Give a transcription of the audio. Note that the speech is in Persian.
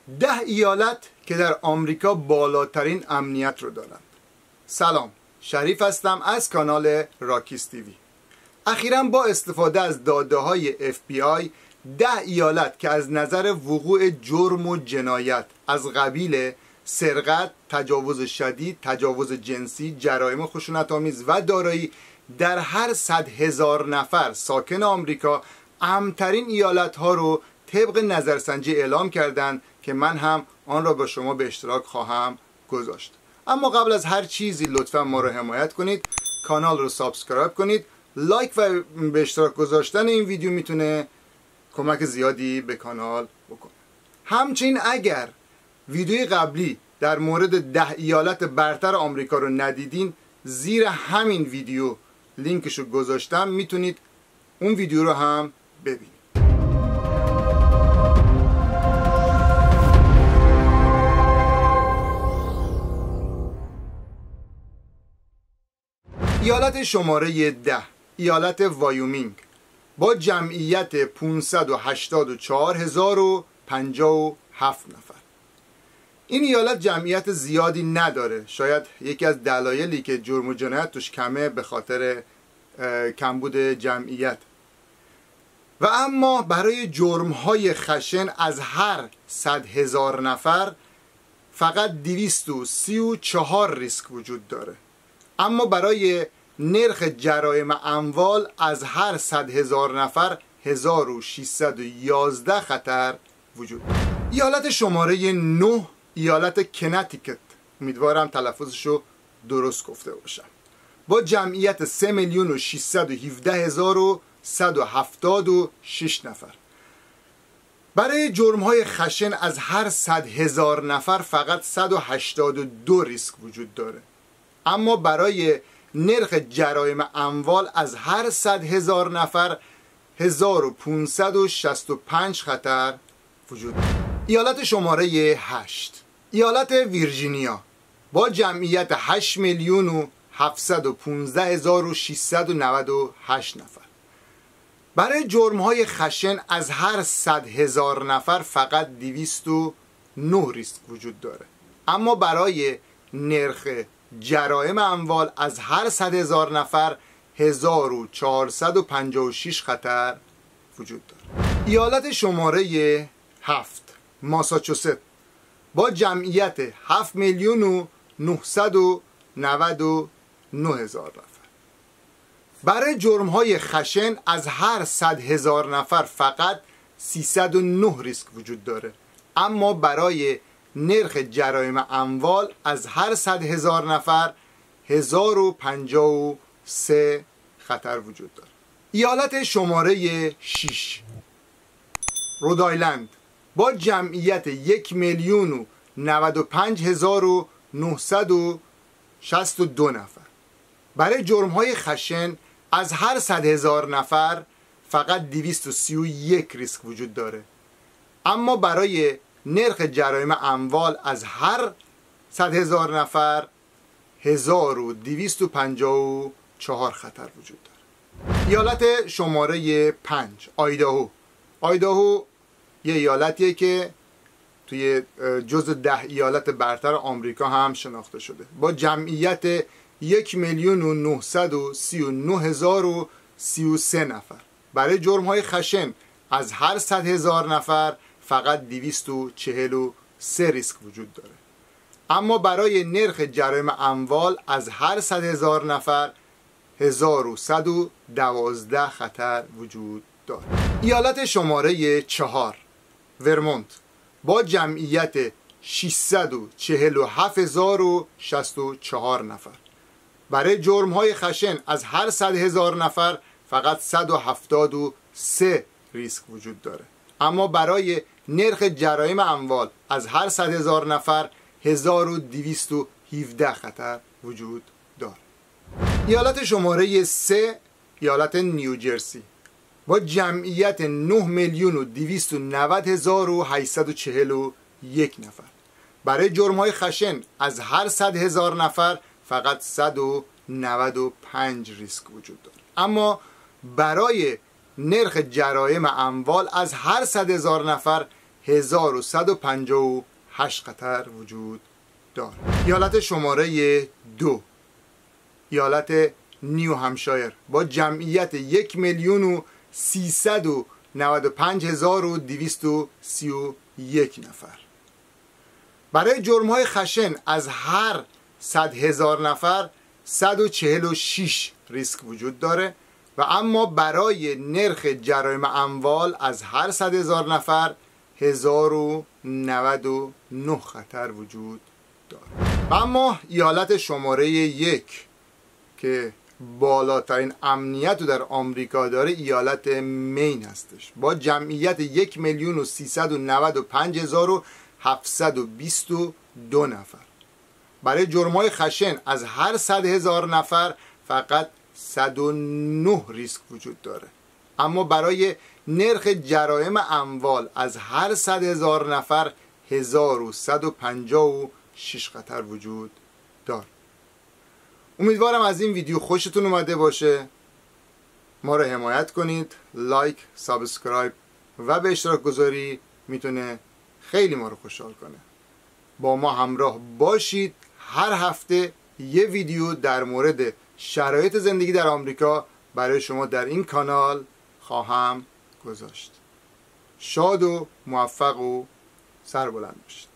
10 ایالت که در آمریکا بالاترین امنیت رو دارند. سلام، شریف هستم از کانال راکیس تیوی. اخیراً با استفاده از داده‌های FBI 10 ایالت که از نظر وقوع جرم و جنایت از قبیل سرقت، تجاوز شدید، تجاوز جنسی، جرایم خشونت‌آمیز و دارایی در هر 100,000 نفر ساکن آمریکا امن‌ترین ایالت‌ها رو طبق نظرسنجی اعلام کردند که من هم آن را با شما به اشتراک خواهم گذاشت. اما قبل از هر چیزی لطفا ما رو حمایت کنید، کانال رو سابسکرایب کنید. لایک و به اشتراک گذاشتن این ویدیو میتونه کمک زیادی به کانال بکنه. همچنین اگر ویدیوی قبلی در مورد 10 ایالت برتر آمریکا رو ندیدین، زیر همین ویدیو لینکش رو گذاشتم، میتونید اون ویدیو رو هم ببینید. ایالت شماره 10، ایالت وایومینگ با جمعیت 584,057 نفر. این ایالت جمعیت زیادی نداره. شاید یکی از دلایلی که جرم و جنایت توش کمه به خاطر کمبود جمعیت. و اما برای جرم‌های خشن از هر 100,000 نفر فقط 234 ریسک وجود داره. اما برای نرخ جرایم اموال از هر 100,000 نفر 1611 خطر وجود داره. ایالت شماره 9، ایالت کنتیکت، امیدوارم تلفظشو درست گفته باشم، با جمعیت 3,617,176 نفر. برای جرم‌های خشن از هر 100,000 نفر فقط 182 ریسک وجود داره. اما برای نرخ جرایم اموال از هر 100,000 نفر 1565 خطر وجود دارد. ایالت شماره 8، ایالت ویرجینیا با جمعیت 8,715,698 نفر. برای جرم‌های خشن از هر 100,000 نفر فقط 209 ریسک وجود داره. اما برای نرخ جرایم اموال از هر 100,000 نفر 1456 خطر وجود دارد. ایالت شماره 7، ماساچوست با جمعیت 7,999,000 نفر. برای جرم‌های خشن از هر 100,000 نفر فقط 309 ریسک وجود داره. اما برای نرخ جرایم اموال از هر 100,000 نفر 1053 خطر وجود داره. ایالت شماره 6، رودایلند با جمعیت 1,095,962 نفر. برای جرم‌های خشن از هر 100,000 نفر فقط 231 ریسک وجود داره. اما برای نرخ جرایم اموال از هر 100,000 نفر 1254 خطر وجود داره. ایالت شماره 5، آیداهو. آیداهو یه ایالتیه که توی جزء 10 ایالت برتر آمریکا هم شناخته شده با جمعیت 1,939,033 نفر. برای جرم‌های خشن از هر 100,000 نفر فقط 243 ریسک وجود داره. اما برای نرخ جرایم اموال از هر 100,000 نفر 1112 خطر وجود داره. ایالت شماره 4، ورمونت با جمعیت 647,064 نفر. برای جرم‌های خشن از هر 100,000 نفر فقط 173 ریسک وجود داره. اما برای نرخ جرایم اموال از هر 100,000 نفر 1217 خطر وجود داره. ایالت شماره 3، ایالت نیوجرسی با جمعیت 9,290,841 نفر. برای جرم‌های خشن از هر 100,000 نفر فقط 195 ریسک وجود داره. اما برای نرخ جرایم اموال از هر 100,000 نفر 1158 خطر وجود دارد. ایالت شماره 2 ایالت نیو همشایر با جمعیت 1,395,231 نفر. برای جرم‌های خشن از هر 100,000 نفر 146 ریسک وجود داره و اما برای نرخ جرایم اموال از هر 100,000 نفر 1099 خطر وجود داره. و اما ایالت شماره 1 که بالاترین امنیت رو در آمریکا داره ایالت مین هستش با جمعیت 1,395,722 نفر. برای جرم‌های خشن از هر 100,000 نفر فقط 109 ریسک وجود داره، اما برای نرخ جرایم اموال از هر 100,000 نفر 1156 خطر وجود داره. امیدوارم از این ویدیو خوشتون اومده باشه. ما رو حمایت کنید، لایک، سابسکرایب و به اشتراک گذاری میتونه خیلی ما رو خوشحال کنه. با ما همراه باشید. هر هفته یه ویدیو در مورد شرایط زندگی در آمریکا برای شما در این کانال خواهم گذاشت. شاد و موفق و سربلند باشید.